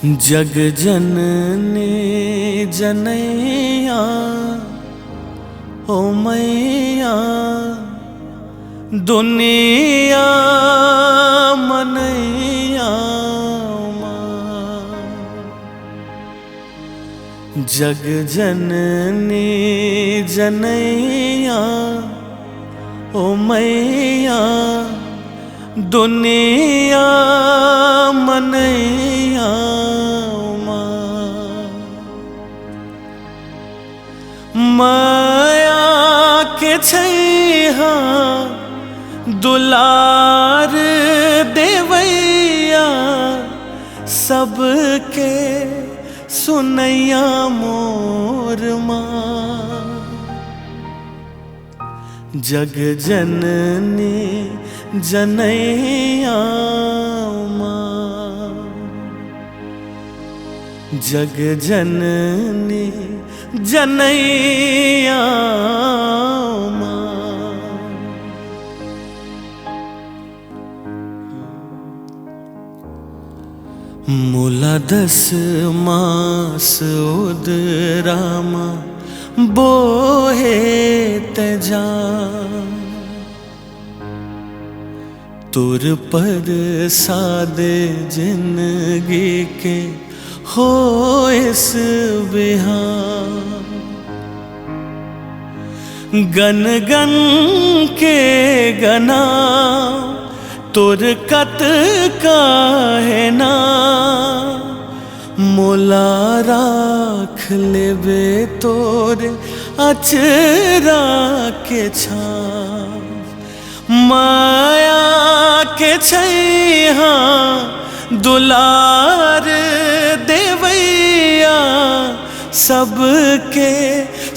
जग जननी जनैया ओ मैया दुनिया मनैया माँ। जग जननी जनैया ओ मैया दुनिया मनैया माया के छैहा दुलार देवैया सबके सुनैया मोर माँ। जग जननी जनैया माँ। जग जननी जनैया माँ। मूला 10 मास उदरामा बोहे तजा तुर पर सादे जिंदगी के हो इस बिहार। गन गन के गना तुर कत का है ना मोला राख लेबे तोर अचरा के छा। माया के छैहा दुलार देवैया सबके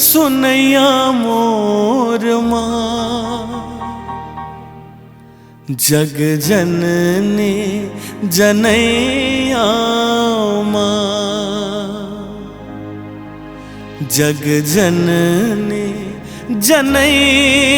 सुनैया मोर माँ। जग जननी जनैया माँ। जग जननी जनैया